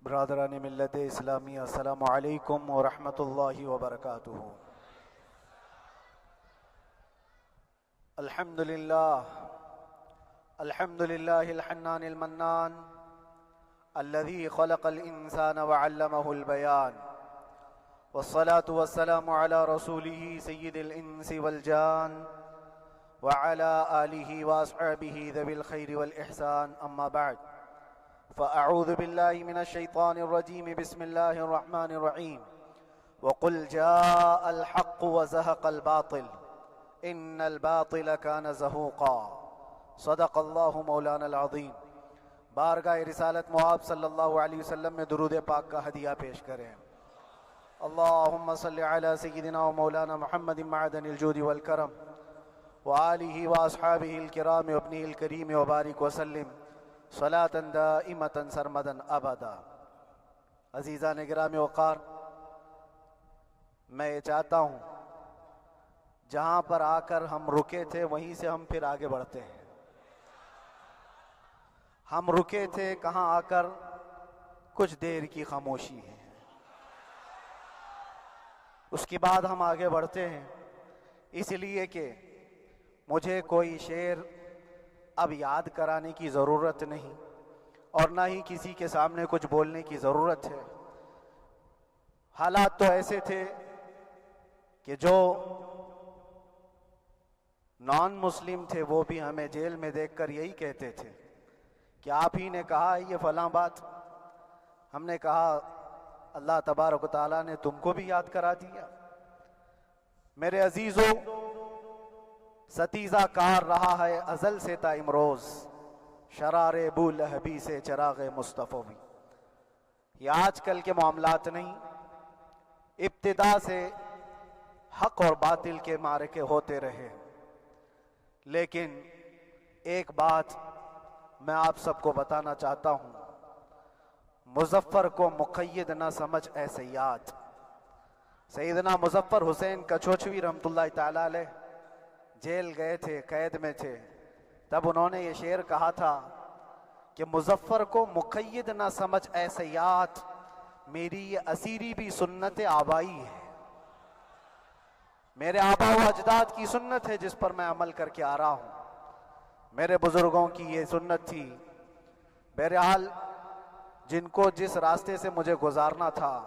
برادران ملت اسلامی، السلام علیکم ورحمۃ اللہ وبرکاتہ۔ الحمد للہ الحنان المنان الذي خلق الانسان وعلمه البيان، والصلاة والسلام على رسوله سید الانس والجان وعلى آلہ واصحابہ ذوی الخیر والاحسان، اما بعد فأعوذ بالله من الشيطان الرجيم، بسم الله الرحمن الرحيم، وقل جاء الحق وزهق الباطل إن الباطل كان زهوقا، صدق الله مولانا العظیم۔ بارگاہ رسالت معاب صلی اللہ علیہ وسلم میں درود پاک کا ہدیہ پیش کریں۔ اللہم صل علی سیدنا و مولانا محمد معدن الجود والکرم وآلہ واصحابہ الکرام وابنہ الکریم وبارک وسلم صلاة دائمة سرمدا ابدا۔ عزیزان گرامی وقار، میں یہ چاہتا ہوں جہاں پر آ کر ہم رکے تھے وہیں سے ہم پھر آگے بڑھتے ہیں۔ ہم رکے تھے کہاں آ کر؟ کچھ دیر کی خاموشی ہے، اس کے بعد ہم آگے بڑھتے ہیں، اس لیے کہ مجھے کوئی شعر اب یاد کرانے کی ضرورت نہیں اور نہ ہی کسی کے سامنے کچھ بولنے کی ضرورت ہے۔ حالات تو ایسے تھے کہ جو نان مسلم تھے وہ بھی ہمیں جیل میں دیکھ کر یہی کہتے تھے کہ آپ ہی نے کہا یہ فلاں بات۔ ہم نے کہا اللہ تبارک و تعالیٰ نے تم کو بھی یاد کرا دیا۔ میرے عزیزو، ستیزہ کار رہا ہے ازل سے تا امروز، شرار ابو لہبی سے چراغ مصطفی بھی۔ یہ آج کل کے معاملات نہیں، ابتدا سے حق اور باطل کے معرکے ہوتے رہے۔ لیکن ایک بات میں آپ سب کو بتانا چاہتا ہوں، مظفر کو مقید نہ سمجھ اے سیاد۔ سیدنا مظفر حسین کچھوچوی رحمت اللہ تعالیٰ علیہ جیل گئے تھے، قید میں تھے، تب انہوں نے یہ شعر کہا تھا کہ مظفر کو مقید نہ سمجھ اے سیاد، میری یہ اسیری بھی سنت آبائی ہے۔ میرے آبا و اجداد کی سنت ہے جس پر میں عمل کر کے آ رہا ہوں، میرے بزرگوں کی یہ سنت تھی۔ بہرحال جن کو جس راستے سے مجھے گزارنا تھا،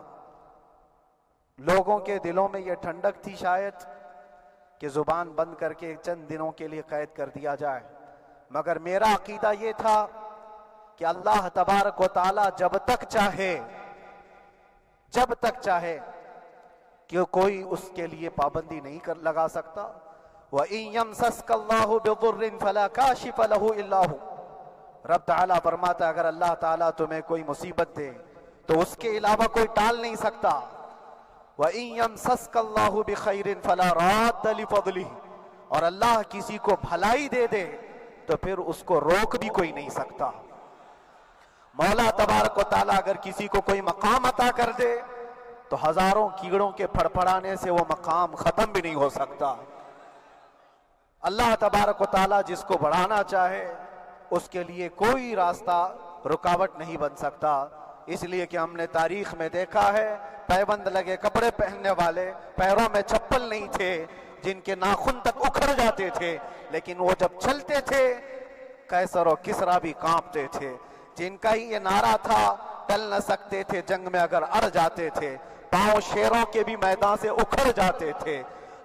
لوگوں کے دلوں میں یہ ٹھنڈک تھی شاید کہ زبان بند کر کے چند دنوں کے لیے قید کر دیا جائے، مگر میرا عقیدہ یہ تھا کہ اللہ تبارک و تعالی جب تک چاہے کہ کوئی اس کے لیے پابندی نہیں لگا سکتا۔ وَإِن يَمْسَسْكَ اللَّهُ بِضُرٍّ فَلَا كَاشِفَ لَهُ إِلَّا هُوَ۔ رب تعالیٰ فرماتا ہے اگر اللہ تعالیٰ تمہیں کوئی مصیبت دے تو اس کے علاوہ کوئی ٹال نہیں سکتا۔ وَإِن يَمْسَسْكَ اللَّهُ بِخَيْرٍ فَلَا رَادَّ لِفَضْلِهِ، اور اللہ کسی کو بھلائی دے دے تو پھر اس کو روک بھی کوئی نہیں سکتا۔ مولا تبارک و تعالیٰ اگر کسی کو کوئی مقام عطا کر دے تو ہزاروں کیڑوں کے پھڑپھڑانے سے وہ مقام ختم بھی نہیں ہو سکتا۔ اللہ تبارک و تعالیٰ جس کو بڑھانا چاہے اس کے لیے کوئی راستہ رکاوٹ نہیں بن سکتا۔ اس لیے کہ ہم نے تاریخ میں دیکھا ہے پیبند لگے کپڑے پہننے والے، پیروں میں چپل نہیں تھے، جن کے ناخن تک اکھڑ جاتے تھے، لیکن وہ جب چلتے تھے قیصر و کسریٰ بھی کانپتے تھے۔ جن کا ہی یہ نعرہ تھا ٹل نہ سکتے تھے جنگ میں اگر اڑ جاتے تھے، پاؤں شیروں کے بھی میدان سے اکھڑ جاتے تھے،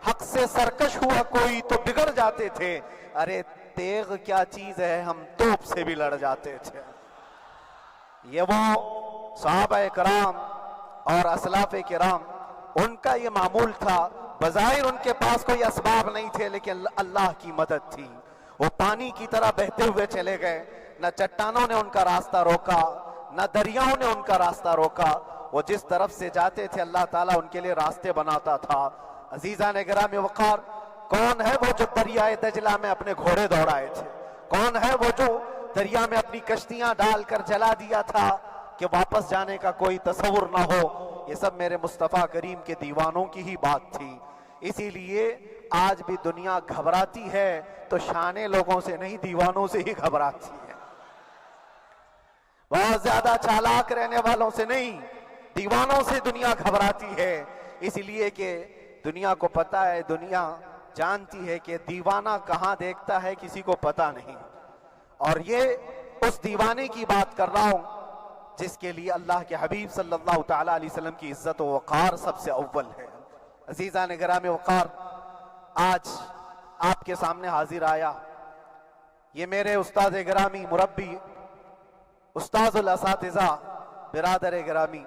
حق سے سرکش ہوا کوئی تو بگڑ جاتے تھے، ارے تیغ کیا چیز ہے ہم توپ سے بھی لڑ جاتے تھے۔ یہ وہ صحابہ کرام اور اسلاف کرام، ان کا یہ معمول تھا۔ بظاہر ان کے پاس کوئی اسباب نہیں تھے لیکن اللہ کی مدد تھی۔ وہ پانی کی طرح بہتے ہوئے چلے گئے، نہ چٹانوں نے ان کا راستہ روکا، نہ دریاؤں نے ان کا راستہ روکا۔ وہ جس طرف سے جاتے تھے اللہ تعالیٰ ان کے لیے راستے بناتا تھا۔ عزیزان گرامی وقار، کون ہے وہ جو دریائے دجلہ میں اپنے گھوڑے دوڑائے تھے؟ کون ہے وہ جو دریا میں اپنی کشتیاں ڈال کر جلا دیا تھا کہ واپس جانے کا کوئی تصور نہ ہو؟ یہ سب میرے مصطفیٰ کریم کے دیوانوں کی ہی بات تھی۔ اسی لیے آج بھی دنیا گھبراتی ہے تو شانے لوگوں سے نہیں، دیوانوں سے ہی گھبراتی ہے۔ بہت زیادہ چالاک رہنے والوں سے نہیں، دیوانوں سے دنیا گھبراتی ہے، اس لیے کہ دنیا کو پتا ہے، دنیا جانتی ہے کہ دیوانہ کہاں دیکھتا ہے کسی کو پتا نہیں۔ اور یہ اس دیوانے کی بات کر رہا ہوں جس کے لیے اللہ کے حبیب صلی اللہ تعالیٰ علیہ وسلم کی عزت و وقار سب سے اول ہے۔ عزیزان گرامی وقار، آج آپ کے سامنے حاضر آیا، یہ میرے استاد گرامی، مربی، استاذ الاساتذہ، برادر گرامی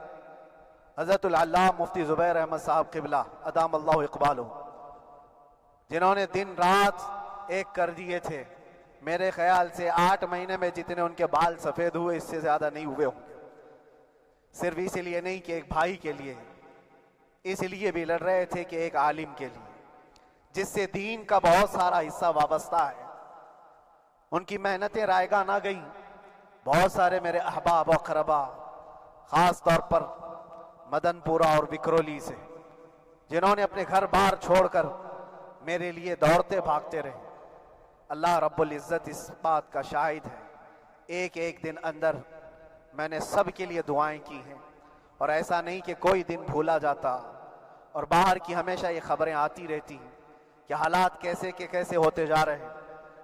حضرت العلامہ مفتی زبیر احمد صاحب قبلہ ادام اللہ اقبالہ، جنہوں نے دن رات ایک کر دیے تھے۔ میرے خیال سے 8 مہینے میں جتنے ان کے بال سفید ہوئے اس سے زیادہ نہیں ہوئے ہوں گے، صرف اس لیے نہیں کہ ایک بھائی کے لیے، اس لیے بھی لڑ رہے تھے کہ ایک عالم کے لیے جس سے دین کا بہت سارا حصہ وابستہ ہے۔ ان کی محنتیں رائگاں نہ گئیں۔ بہت سارے میرے احباب و اقربا، خاص طور پر مدن پورہ اور وکرولی سے، جنہوں نے اپنے گھر بار چھوڑ کر میرے لیے دوڑتے بھاگتے رہے، اللہ رب العزت اس بات کا شاہد ہے، ایک ایک دن اندر میں نے سب کے لیے دعائیں کی ہیں، اور ایسا نہیں کہ کوئی دن بھولا جاتا۔ اور باہر کی ہمیشہ یہ خبریں آتی رہتی ہیں کہ حالات کیسے کے کیسے ہوتے جا رہے ہیں۔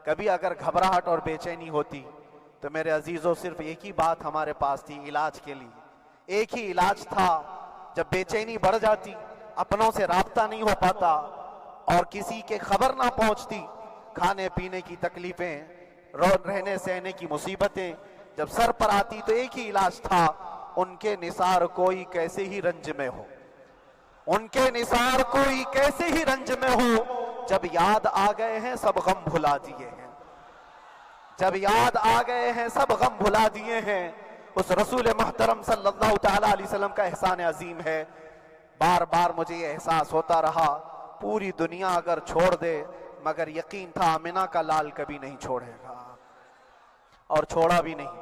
کبھی اگر گھبراہٹ اور بے چینی ہوتی تو میرے عزیزوں صرف ایک ہی بات ہمارے پاس تھی علاج کے لیے، ایک ہی علاج تھا۔ جب بے چینی بڑھ جاتی، اپنوں سے رابطہ نہیں ہو پاتا اور کسی کے خبر نہ پہنچتی، کھانے پینے کی تکلیفیں، رہنے سہنے کی مصیبتیں جب سر پر آتی، تو ایک ہی علاج تھا، ان کے نثار کوئی کیسے ہی رنج میں ہو، ان کے نثار کوئی کیسے ہی رنج میں ہو، جب یاد آ گئے ہیں سب غم بھلا دیے ہیں، جب یاد آ گئے ہیں سب غم بھلا دیے ہیں۔ اس رسول محترم صلی اللہ تعالیٰ علیہ وسلم کا احسان عظیم ہے۔ بار بار مجھے یہ احساس ہوتا رہا، پوری دنیا اگر چھوڑ دے مگر یقین تھا آمنہ کا لال کبھی نہیں چھوڑے گا، اور چھوڑا بھی نہیں،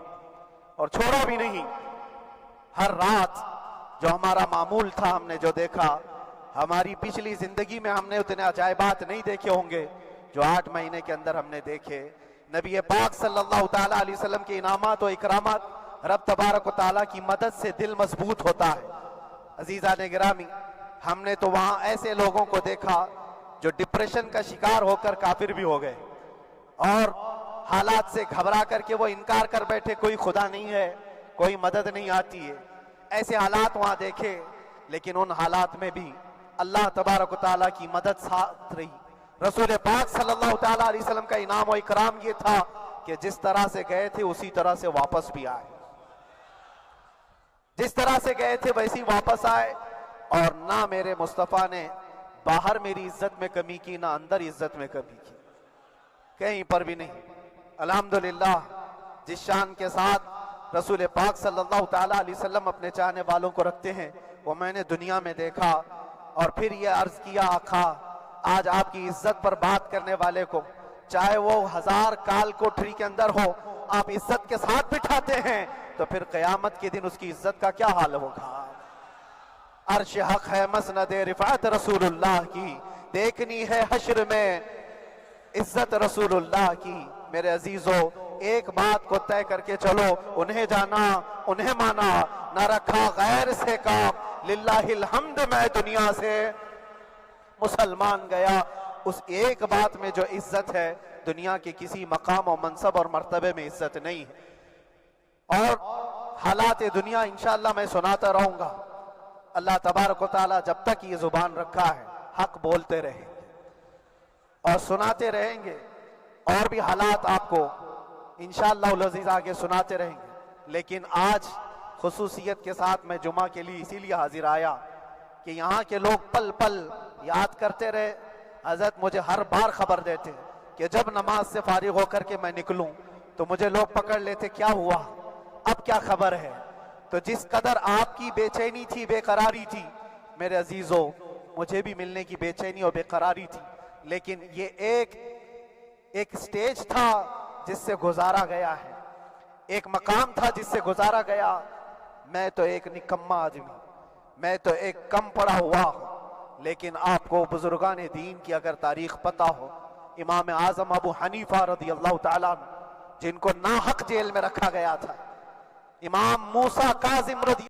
اور چھوڑا بھی نہیں۔ ہر رات جو ہمارا معمول تھا، ہم نے جو دیکھا، ہماری پچھلی زندگی میں ہم نے اتنے عجائبات نہیں دیکھے ہوں گے جو 8 مہینے کے اندر ہم نے دیکھے۔ نبی پاک صلی اللہ تعالیٰ علیہ وسلم کے انعامات و اکرامات، رب تبارک و تعالیٰ کی مدد سے دل مضبوط ہوتا ہے۔ عزیزان گرامی، ہم نے تو وہاں ایسے لوگوں کو دیکھا جو ڈپریشن کا شکار ہو کر کافر بھی ہو گئے، اور حالات سے گھبرا کر کے وہ انکار کر بیٹھے، کوئی خدا نہیں ہے، کوئی مدد نہیں آتی ہے۔ ایسے حالات وہاں دیکھے، لیکن ان حالات میں بھی اللہ تبارک و تعالیٰ کی مدد ساتھ رہی۔ رسول پاک صلی اللہ تعالیٰ علیہ وسلم کا انعام و اکرام یہ تھا کہ جس طرح سے گئے تھے اسی طرح سے واپس بھی آئے، جس طرح سے گئے تھے ویسی واپس آئے، اور نہ میرے مصطفیٰ نے باہر میری عزت میں کمی کی، نہ اندر عزت میں کمی کی، کہیں پر بھی نہیں۔ الحمدللہ، جس شان کے ساتھ رسول پاک صلی اللہ تعالیٰ علیہ وسلم اپنے چاہنے والوں کو رکھتے ہیں، وہ میں نے دنیا میں دیکھا۔ اور پھر یہ عرض کیا، آقا آج آپ کی عزت پر بات کرنے والے کو چاہے وہ 1000 کال کوٹری کے اندر ہو، آپ عزت کے ساتھ بٹھاتے ہیں، تو پھر قیامت کے دن اس کی عزت کا کیا حال ہوگا؟ عرش حق ہے مسند رفعت رسول اللہ کی، دیکھنی ہے حشر میں عزت رسول اللہ کی۔ میرے عزیزو، ایک بات کو طے کر کے چلو، انہیں جانا انہیں مانا، نہ رکھا غیر سے کام، للہ الحمد میں دنیا سے مسلمان گیا۔ اس ایک بات میں جو عزت ہے، دنیا کے کسی مقام و منصب اور مرتبے میں عزت نہیں ہے۔ اور حالات دنیا انشاءاللہ میں سناتا رہوں گا۔ اللہ تبارک و تعالیٰ جب تک یہ زبان رکھا ہے، حق بولتے رہیں گے اور سناتے رہیں گے، اور بھی حالات آپ کو انشاءاللہ العزیز آگے سناتے رہیں گے۔ لیکن آج خصوصیت کے ساتھ میں جمعہ کے لیے اسی لیے حاضر آیا کہ یہاں کے لوگ پل پل یاد کرتے رہے۔ حضرت مجھے ہر بار خبر دیتے کہ جب نماز سے فارغ ہو کر کے میں نکلوں تو مجھے لوگ پکڑ لیتے، کیا ہوا، اب کیا خبر ہے؟ تو جس قدر آپ کی بے چینی تھی، بے قراری تھی، میرے عزیزو، مجھے بھی ملنے کی بے چینی اور بے قراری تھی، لیکن یہ ایک سٹیج تھا جس سے گزارا گیا ہے، ایک مقام تھا جس سے گزارا گیا۔ میں تو ایک نکما آدمی، میں تو ایک کم پڑا ہوا ہوں، لیکن آپ کو بزرگان دین کی اگر تاریخ پتہ ہو، امام اعظم ابو حنیفہ رضی اللہ تعالیٰ عنہ، جن کو ناحق جیل میں رکھا گیا تھا، امام موسیٰ کاظم رضی